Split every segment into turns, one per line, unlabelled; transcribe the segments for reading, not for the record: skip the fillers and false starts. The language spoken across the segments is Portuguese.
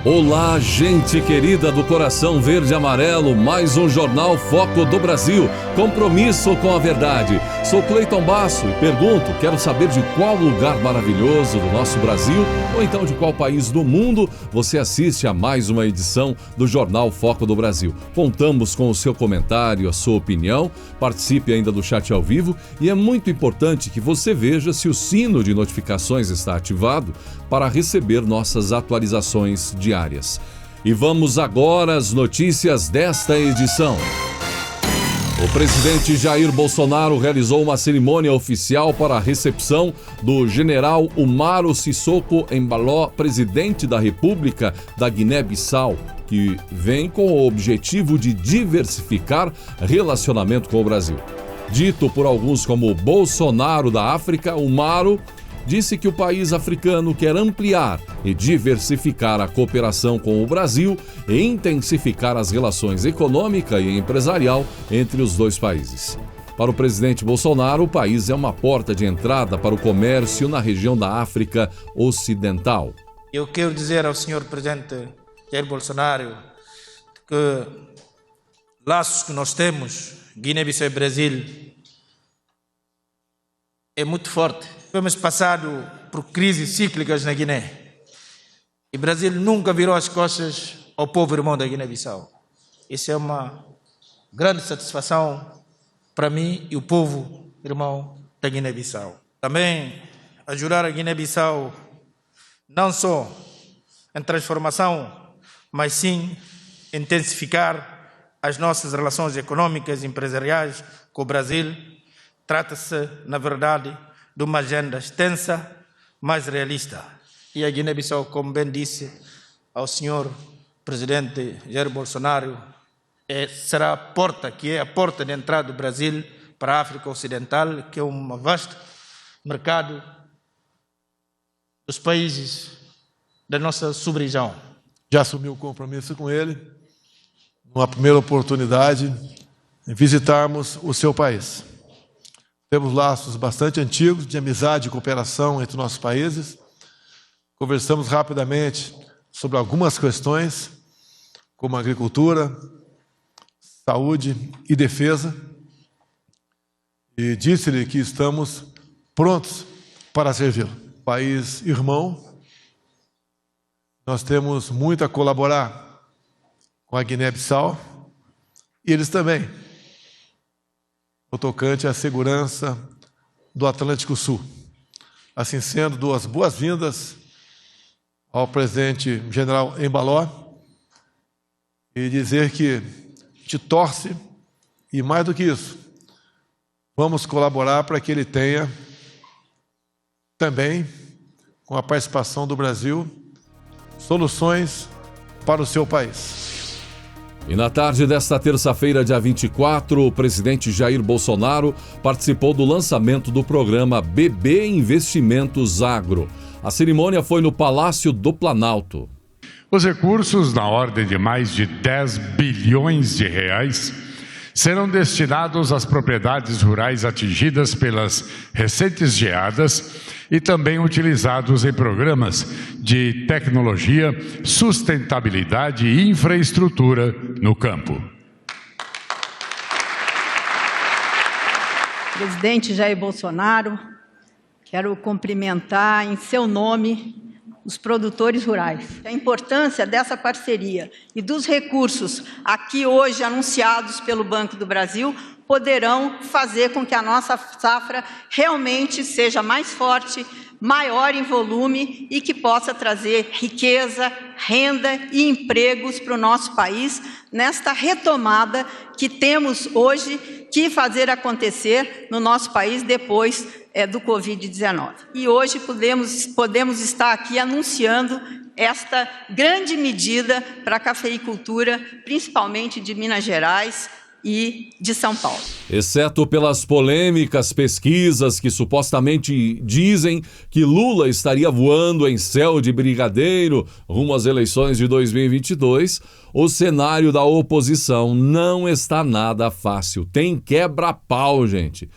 Olá, gente querida do coração verde e amarelo, mais um Jornal Foco do Brasil, compromisso com a verdade. Sou Cleiton Basso e pergunto, quero saber de qual lugar maravilhoso do nosso Brasil ou então de qual país do mundo você assiste a mais uma edição do Jornal Foco do Brasil. Contamos com o seu comentário, a sua opinião, participe ainda do chat ao vivo e é muito importante que você veja se o sino de notificações está ativado para receber nossas atualizações diárias. E vamos agora às notícias desta edição. O presidente Jair Bolsonaro realizou uma cerimônia oficial para a recepção do general Umaro Sissoko Embaló, presidente da República da Guiné-Bissau, que vem com o objetivo de diversificar relacionamento com o Brasil. Dito por alguns como Bolsonaro da África, Umaro disse que o país africano quer ampliar e diversificar a cooperação com o Brasil e intensificar as relações econômica e empresarial entre os dois países. Para o presidente Bolsonaro, o país é uma porta de entrada para o comércio na região da África Ocidental.
Eu quero dizer ao senhor presidente Jair Bolsonaro que laços que nós temos, Guiné-Bissau e Brasil, é muito forte. Temos passado por crises cíclicas na Guiné e o Brasil nunca virou as costas ao povo irmão da Guiné-Bissau. Isso é uma grande satisfação para mim e o povo irmão da Guiné-Bissau. Também ajudar a Guiné-Bissau não só em transformação, mas sim intensificar as nossas relações econômicas e empresariais com o Brasil. Trata-se, na verdade, de uma agenda extensa, mais realista. E a Guiné-Bissau, como bem disse ao senhor presidente Jair Bolsonaro, será a porta, que é a porta de entrada do Brasil para a África Ocidental, que é um vasto mercado dos países da nossa sub-região.
Já assumi o compromisso com ele, numa primeira oportunidade, em visitarmos o seu país. Temos laços bastante antigos de amizade e cooperação entre nossos países. Conversamos rapidamente sobre algumas questões, como agricultura, saúde e defesa. E disse-lhe que estamos prontos para servi-lo. País irmão, nós temos muito a colaborar com a Guiné-Bissau e eles também, no tocante à segurança do Atlântico Sul. Assim sendo, dou as boas-vindas ao presidente general Embaló e dizer que te torce e, mais do que isso, vamos colaborar para que ele tenha também, com a participação do Brasil, soluções para o seu país.
E na tarde desta terça-feira, dia 24, o presidente Jair Bolsonaro participou do lançamento do programa BB Investimentos Agro. A cerimônia foi no Palácio do Planalto.
Os recursos, na ordem de mais de 10 bilhões de reais, serão destinados às propriedades rurais atingidas pelas recentes geadas e também utilizados em programas de tecnologia, sustentabilidade e infraestrutura no campo.
Presidente Jair Bolsonaro, quero cumprimentar em seu nome os produtores rurais. A importância dessa parceria e dos recursos aqui hoje anunciados pelo Banco do Brasil poderão fazer com que a nossa safra realmente seja mais forte, maior em volume e que possa trazer riqueza, renda e empregos para o nosso país nesta retomada que temos hoje que fazer acontecer no nosso país depois do Covid-19. E hoje podemos estar aqui anunciando esta grande medida para a cafeicultura, principalmente de Minas Gerais e de São Paulo.
Exceto pelas polêmicas pesquisas que supostamente dizem que Lula estaria voando em céu de brigadeiro rumo às eleições de 2022, o cenário da oposição não está nada fácil. Tem quebra-pau, gente.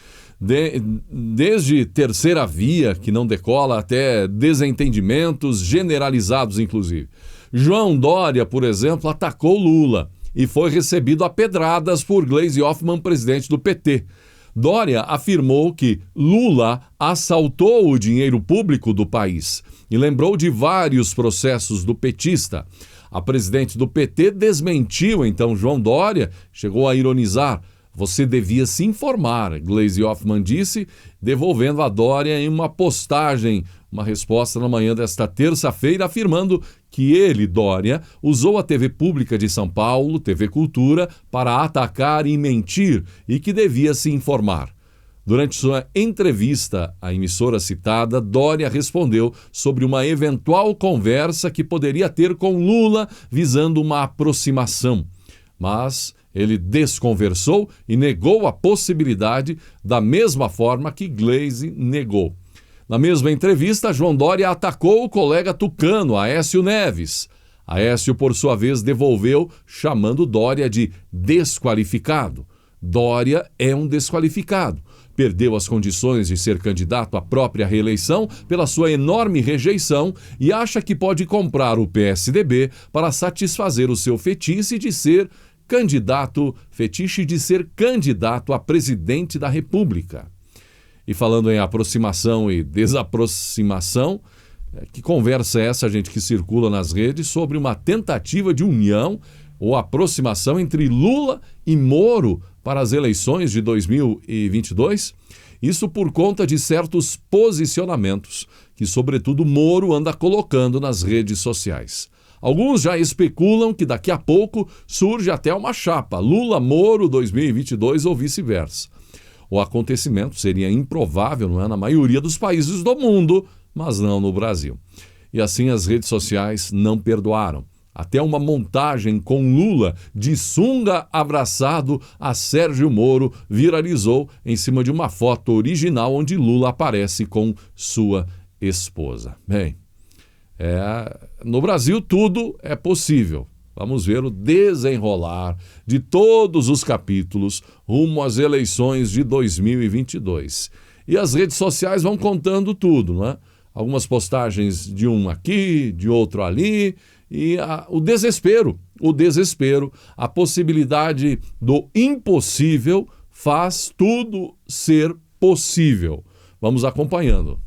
Desde terceira via, que não decola, até desentendimentos generalizados, inclusive. João Dória, por exemplo, atacou Lula e foi recebido a pedradas por Gleisi Hoffmann, presidente do PT. Dória afirmou que Lula assaltou o dinheiro público do país e lembrou de vários processos do petista. A presidente do PT desmentiu então João Dória, chegou a ironizar. Você devia se informar, Gleisi Hoffmann disse, devolvendo a Dória em uma postagem, uma resposta na manhã desta terça-feira, afirmando que ele, Dória, usou a TV Pública de São Paulo, TV Cultura, para atacar e mentir e que devia se informar. Durante sua entrevista à emissora citada, Dória respondeu sobre uma eventual conversa que poderia ter com Lula visando uma aproximação. Mas ele desconversou e negou a possibilidade da mesma forma que Gleisi negou. Na mesma entrevista, João Dória atacou o colega tucano, Aécio Neves. Aécio, por sua vez, devolveu, chamando Dória de desqualificado. Dória é um desqualificado. Perdeu as condições de ser candidato à própria reeleição pela sua enorme rejeição e acha que pode comprar o PSDB para satisfazer o seu fetiche de ser candidato a presidente da República. E falando em aproximação e desaproximação, que conversa é essa, gente, que circula nas redes sobre uma tentativa de união ou aproximação entre Lula e Moro para as eleições de 2022? Isso por conta de certos posicionamentos que, sobretudo, Moro anda colocando nas redes sociais. Alguns já especulam que daqui a pouco surge até uma chapa, Lula-Moro 2022 ou vice-versa. O acontecimento seria improvável, não é, na maioria dos países do mundo, mas não no Brasil. E assim as redes sociais não perdoaram. Até uma montagem com Lula de sunga abraçado a Sérgio Moro viralizou em cima de uma foto original onde Lula aparece com sua esposa. Bem, no Brasil tudo é possível. Vamos ver o desenrolar de todos os capítulos rumo às eleições de 2022. E as redes sociais vão contando tudo, não é? Algumas postagens de um aqui, de outro ali, e o desespero, a possibilidade do impossível faz tudo ser possível. Vamos acompanhando.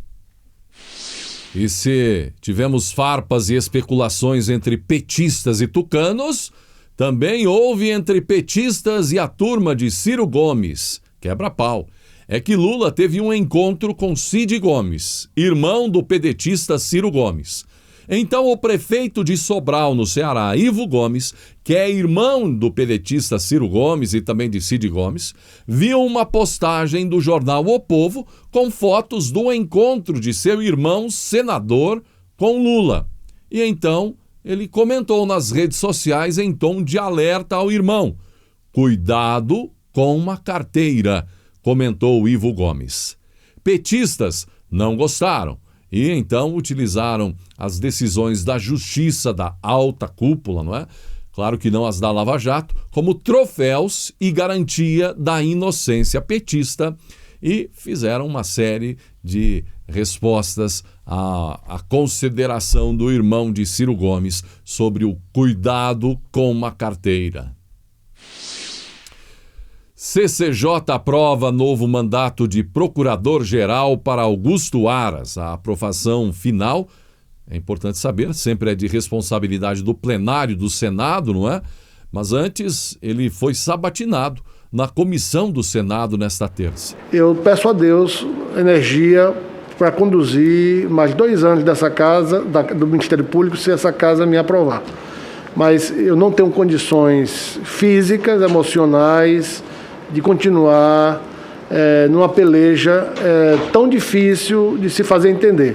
E se tivemos farpas e especulações entre petistas e tucanos, também houve entre petistas e a turma de Ciro Gomes, quebra-pau. É que Lula teve um encontro com Cid Gomes, irmão do pedetista Ciro Gomes. Então o prefeito de Sobral, no Ceará, Ivo Gomes, que é irmão do pedetista Ciro Gomes e também de Cid Gomes, viu uma postagem do jornal O Povo com fotos do encontro de seu irmão senador com Lula. E então ele comentou nas redes sociais em tom de alerta ao irmão. Cuidado com uma carteira, comentou Ivo Gomes. Petistas não gostaram. E então utilizaram as decisões da justiça da alta cúpula, não é? Claro que não as da Lava Jato, como troféus e garantia da inocência petista e fizeram uma série de respostas à consideração do irmão de Ciro Gomes sobre o cuidado com uma carteira. CCJ aprova novo mandato de procurador-geral para Augusto Aras. A aprovação final, é importante saber, sempre é de responsabilidade do plenário do Senado, não é? Mas antes, ele foi sabatinado na comissão do Senado nesta terça.
Eu peço a Deus energia para conduzir mais 2 anos dessa casa, do Ministério Público, se essa casa me aprovar. Mas eu não tenho condições físicas, emocionais, de continuar numa peleja tão difícil de se fazer entender.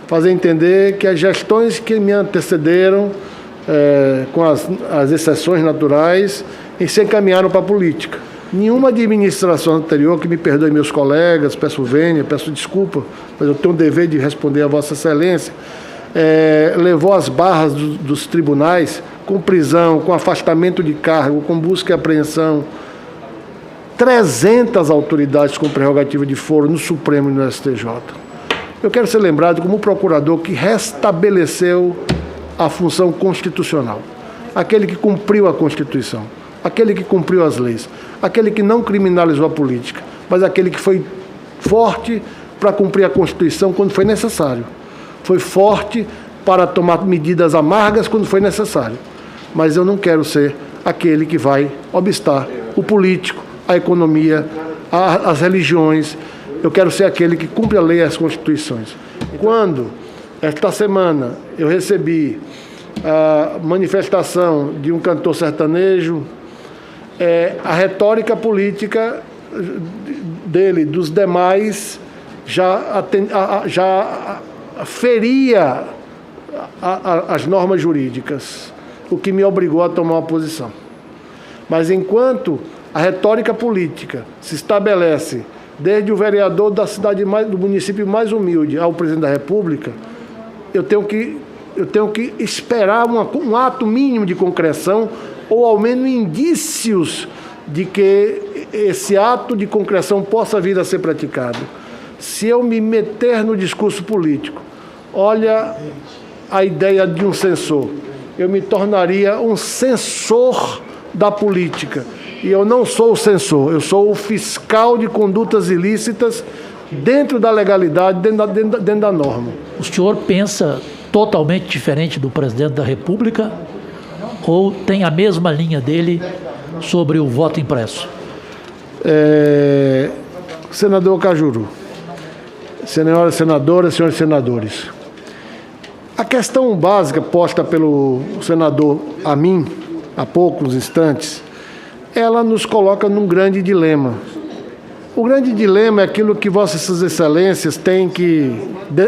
Fazer entender que as gestões que me antecederam, com as exceções naturais, se encaminharam para a política. Nenhuma administração anterior, que me perdoe meus colegas, peço vênia, peço desculpa, mas eu tenho o dever de responder a Vossa Excelência, levou as barras dos tribunais com prisão, com afastamento de cargo, com busca e apreensão, 300 autoridades com prerrogativa de foro no Supremo e no STJ. Eu quero ser lembrado como o procurador que restabeleceu a função constitucional, aquele que cumpriu a Constituição, aquele que cumpriu as leis, aquele que não criminalizou a política, mas aquele que foi forte para cumprir a Constituição quando foi necessário, foi forte para tomar medidas amargas quando foi necessário. Mas eu não quero ser aquele que vai obstar o político, a economia, as religiões. Eu quero ser aquele que cumpre a lei e as constituições. Quando, esta semana, eu recebi a manifestação de um cantor sertanejo, a retórica política dele, dos demais, já feria as normas jurídicas, o que me obrigou a tomar uma posição. Mas enquanto a retórica política se estabelece desde o vereador da cidade do município mais humilde ao presidente da República, eu tenho que esperar um ato mínimo de concreção ou ao menos indícios de que esse ato de concreção possa vir a ser praticado. Se eu me meter no discurso político, olha a ideia de um censor, eu me tornaria um censor da política. E eu não sou o censor, eu sou o fiscal de condutas ilícitas dentro da legalidade, dentro da norma.
O senhor pensa totalmente diferente do presidente da República ou tem a mesma linha dele sobre o voto impresso?
Senador Cajuru, senhoras senadoras, senhores senadores, a questão básica posta pelo senador Amin, há poucos instantes, ela nos coloca num grande dilema. O grande dilema é aquilo que Vossas Excelências têm que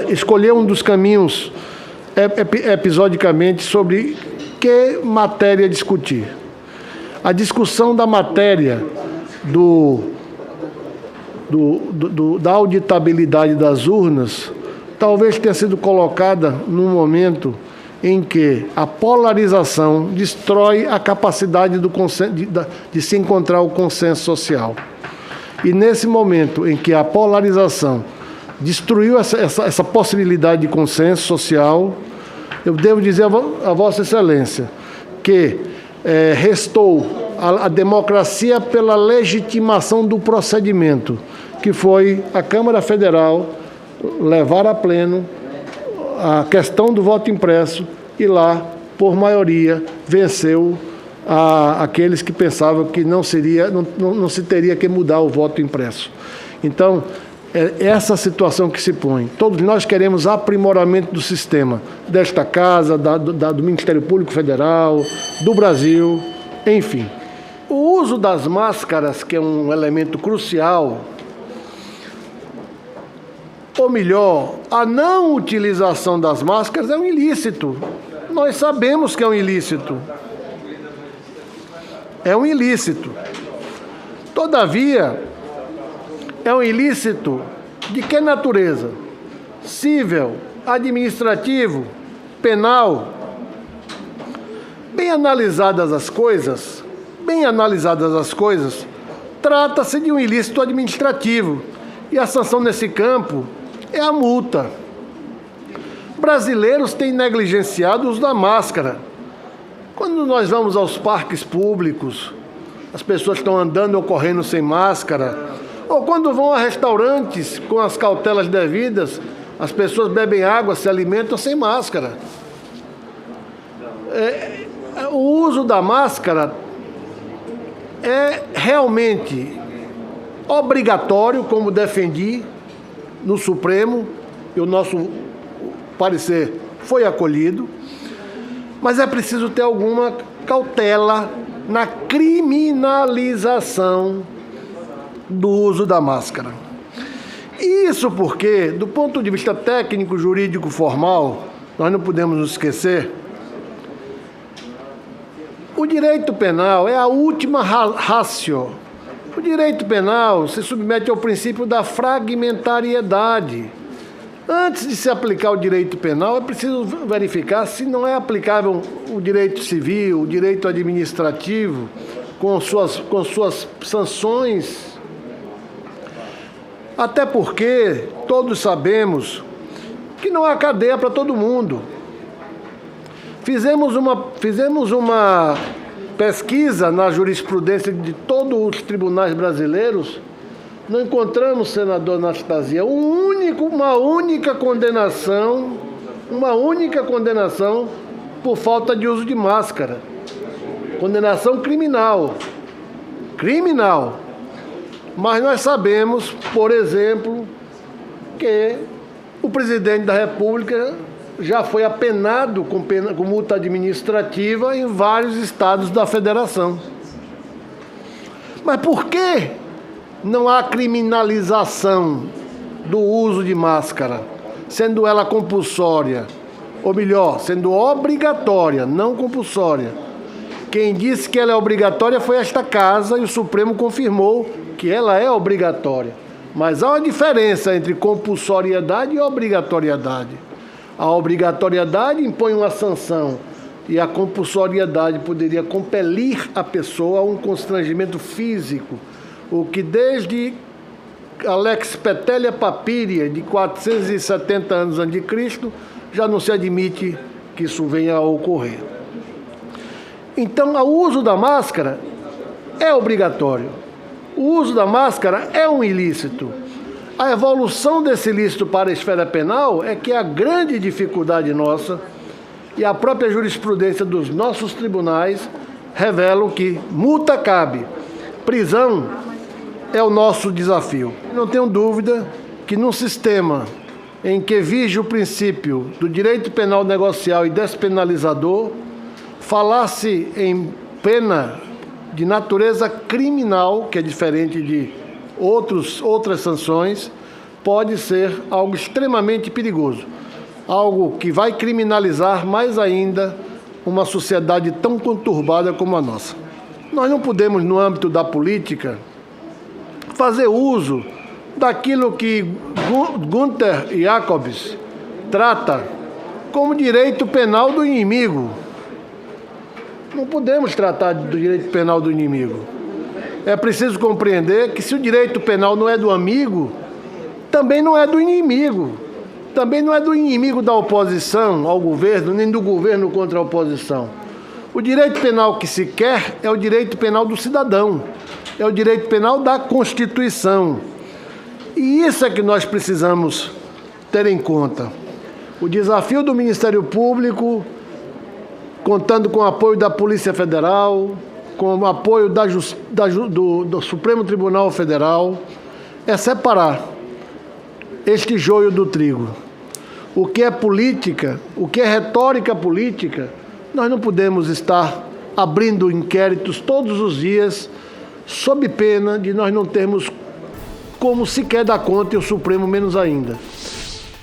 escolher um dos caminhos episodicamente sobre que matéria discutir. A discussão da matéria da auditabilidade das urnas talvez tenha sido colocada num momento em que a polarização destrói a capacidade de se encontrar o consenso social. E nesse momento em que a polarização destruiu essa possibilidade de consenso social, eu devo dizer a Vossa Excelência que restou a democracia pela legitimação do procedimento, que foi a Câmara Federal levar a pleno a questão do voto impresso e lá, por maioria, venceu aqueles que pensavam que não se teria que mudar o voto impresso. Então, essa situação que se põe. Todos nós queremos aprimoramento do sistema, desta Casa, do Ministério Público Federal, do Brasil, enfim. O uso das máscaras, que é um elemento crucial, ou melhor, a não utilização das máscaras é um ilícito. Nós sabemos que é um ilícito. É um ilícito. Todavia, é um ilícito de que natureza? Civil, administrativo, penal. Bem analisadas as coisas, trata-se de um ilícito administrativo. E a sanção nesse campo é a multa. Brasileiros têm negligenciado o uso da máscara. Quando nós vamos aos parques públicos, as pessoas estão andando ou correndo sem máscara, ou quando vão a restaurantes com as cautelas devidas, as pessoas bebem água, se alimentam sem máscara. O uso da máscara é realmente obrigatório, como defendi no Supremo, e o nosso parecer foi acolhido, mas é preciso ter alguma cautela na criminalização do uso da máscara. Isso porque, do ponto de vista técnico, jurídico, formal, nós não podemos nos esquecer, o direito penal é a última ratio. O direito penal se submete ao princípio da fragmentariedade. Antes de se aplicar o direito penal, é preciso verificar se não é aplicável o direito civil, o direito administrativo, com suas sanções. Até porque todos sabemos que não há cadeia para todo mundo. Fizemos uma pesquisa na jurisprudência de todos os tribunais brasileiros. Não encontramos, senador Anastasia, uma única condenação por falta de uso de máscara. Condenação criminal. Mas nós sabemos, por exemplo, que o presidente da República já foi apenado com multa administrativa em vários estados da federação. Mas por que não há criminalização do uso de máscara, sendo ela compulsória? Ou melhor, sendo obrigatória, não compulsória. Quem disse que ela é obrigatória foi esta casa e o Supremo confirmou que ela é obrigatória. Mas há uma diferença entre compulsoriedade e obrigatoriedade. A obrigatoriedade impõe uma sanção e a compulsoriedade poderia compelir a pessoa a um constrangimento físico, o que desde a Lex Petelia Papiria, de 470 anos a.C., já não se admite que isso venha a ocorrer. Então, o uso da máscara é obrigatório. O uso da máscara é um ilícito. A evolução desse ilícito para a esfera penal é que é a grande dificuldade nossa, e a própria jurisprudência dos nossos tribunais revelam que multa cabe, prisão é o nosso desafio. Não tenho dúvida que num sistema em que vige o princípio do direito penal negocial e despenalizador, falar-se em pena de natureza criminal, que é diferente de outras sanções, pode ser algo extremamente perigoso. Algo que vai criminalizar mais ainda uma sociedade tão conturbada como a nossa. Nós não podemos, no âmbito da política, fazer uso daquilo que Gunther Jacobs trata como direito penal do inimigo. Não podemos tratar do direito penal do inimigo. É preciso compreender que se o direito penal não é do amigo, também não é do inimigo. Também não é do inimigo da oposição ao governo, nem do governo contra a oposição. O direito penal que se quer é o direito penal do cidadão, é o direito penal da Constituição. E isso é que nós precisamos ter em conta. O desafio do Ministério Público, contando com o apoio da Polícia Federal, com o apoio do Supremo Tribunal Federal, é separar este joio do trigo. O que é política, o que é retórica política, nós não podemos estar abrindo inquéritos todos os dias, sob pena de nós não termos como sequer dar conta, e o Supremo menos ainda.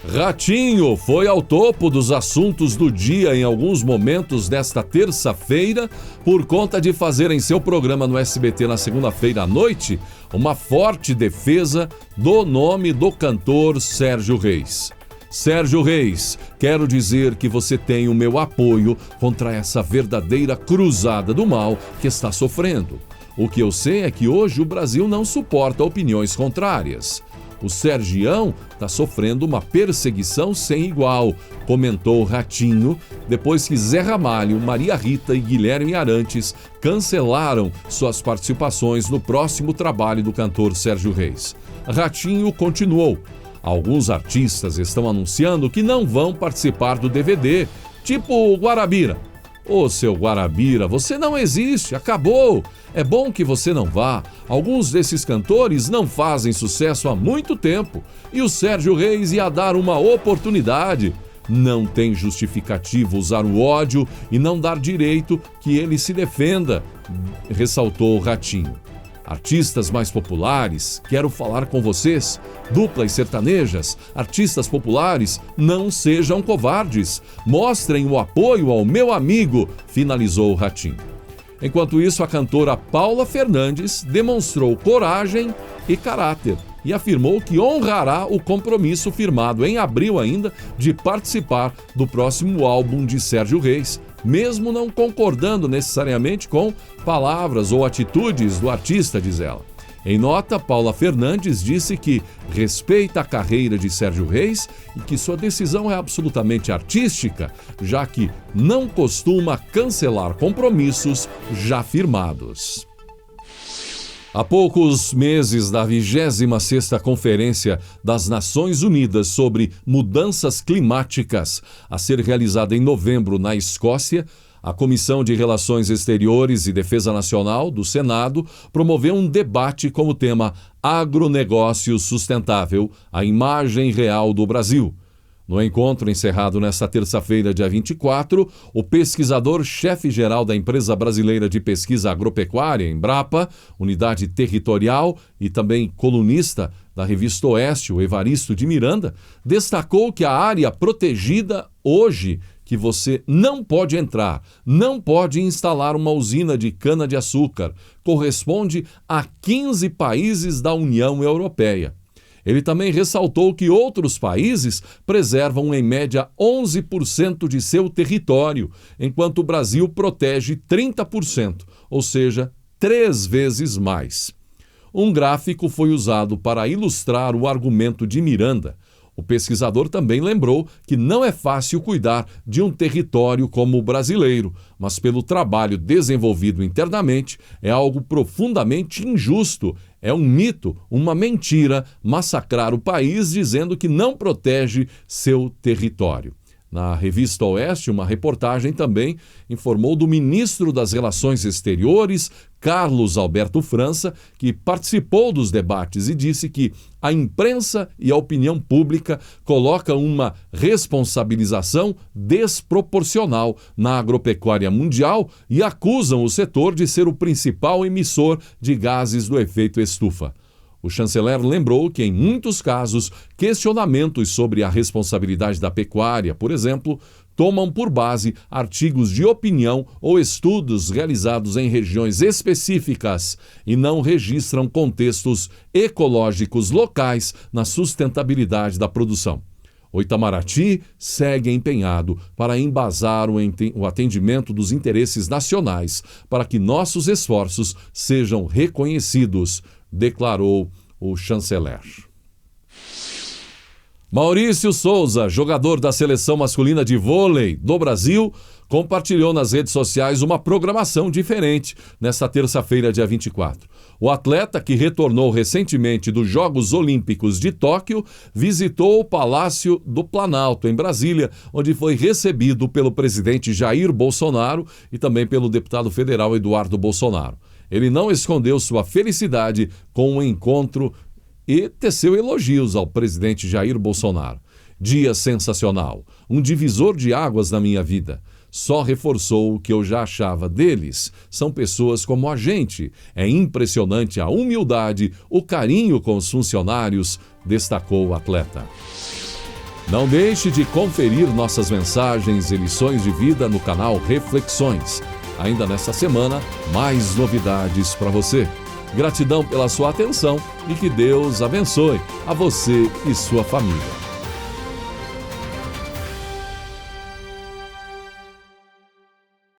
Ratinho foi ao topo dos assuntos do dia em alguns momentos desta terça-feira, por conta de fazer em seu programa no SBT na segunda-feira à noite uma forte defesa do nome do cantor Sérgio Reis. Sérgio Reis, quero dizer que você tem o meu apoio contra essa verdadeira cruzada do mal que está sofrendo. O que eu sei é que hoje o Brasil não suporta opiniões contrárias. O Sergião está sofrendo uma perseguição sem igual, comentou Ratinho, depois que Zé Ramalho, Maria Rita e Guilherme Arantes cancelaram suas participações no próximo trabalho do cantor Sérgio Reis. Ratinho continuou. Alguns artistas estão anunciando que não vão participar do DVD, tipo o Guarabira. Ô, seu Guarabira, você não existe, acabou. É bom que você não vá. Alguns desses cantores não fazem sucesso há muito tempo e o Sérgio Reis ia dar uma oportunidade. Não tem justificativo usar o ódio e não dar direito que ele se defenda, ressaltou Ratinho. Artistas mais populares, quero falar com vocês. Duplas sertanejas, artistas populares, não sejam covardes. Mostrem o apoio ao meu amigo, finalizou Ratinho. Enquanto isso, a cantora Paula Fernandes demonstrou coragem e caráter e afirmou que honrará o compromisso firmado em abril ainda de participar do próximo álbum de Sérgio Reis, mesmo não concordando necessariamente com palavras ou atitudes do artista, diz ela. Em nota, Paula Fernandes disse que respeita a carreira de Sérgio Reis e que sua decisão é absolutamente artística, já que não costuma cancelar compromissos já firmados. Há poucos meses da 26ª Conferência das Nações Unidas sobre Mudanças Climáticas, a ser realizada em novembro na Escócia, a Comissão de Relações Exteriores e Defesa Nacional do Senado promoveu um debate com o tema Agronegócio Sustentável, a imagem real do Brasil. No encontro encerrado nesta terça-feira, dia 24, o pesquisador-chefe-geral da Empresa Brasileira de Pesquisa Agropecuária, Embrapa, unidade territorial e também colunista da revista Oeste, o Evaristo de Miranda, destacou que a área protegida hoje que você não pode entrar, não pode instalar uma usina de cana-de-açúcar, corresponde a 15 países da União Europeia. Ele também ressaltou que outros países preservam em média 11% de seu território, enquanto o Brasil protege 30%, ou seja, 3 vezes mais. Um gráfico foi usado para ilustrar o argumento de Miranda. O pesquisador também lembrou que não é fácil cuidar de um território como o brasileiro, mas pelo trabalho desenvolvido internamente é algo profundamente injusto. É um mito, uma mentira, massacrar o país dizendo que não protege seu território. Na revista Oeste, uma reportagem também informou do ministro das Relações Exteriores, Carlos Alberto França, que participou dos debates e disse que a imprensa e a opinião pública colocam uma responsabilização desproporcional na agropecuária mundial e acusam o setor de ser o principal emissor de gases do efeito estufa. O chanceler lembrou que, em muitos casos, questionamentos sobre a responsabilidade da pecuária, por exemplo, tomam por base artigos de opinião ou estudos realizados em regiões específicas e não registram contextos ecológicos locais na sustentabilidade da produção. O Itamaraty segue empenhado para embasar o atendimento dos interesses nacionais para que nossos esforços sejam reconhecidos, declarou o chanceler. Maurício Souza, jogador da seleção masculina de vôlei do Brasil, compartilhou nas redes sociais uma programação diferente nesta terça-feira, dia 24. O atleta, que retornou recentemente dos Jogos Olímpicos de Tóquio, visitou o Palácio do Planalto, em Brasília, onde foi recebido pelo presidente Jair Bolsonaro e também pelo deputado federal Eduardo Bolsonaro. Ele não escondeu sua felicidade com o encontro e teceu elogios ao presidente Jair Bolsonaro. Dia sensacional, um divisor de águas na minha vida. Só reforçou o que eu já achava deles. São pessoas como a gente. É impressionante a humildade, o carinho com os funcionários, destacou o atleta. Não deixe de conferir nossas mensagens e lições de vida no canal Reflexões. Ainda nesta semana, mais novidades para você. Gratidão pela sua atenção e que Deus abençoe a você e sua família.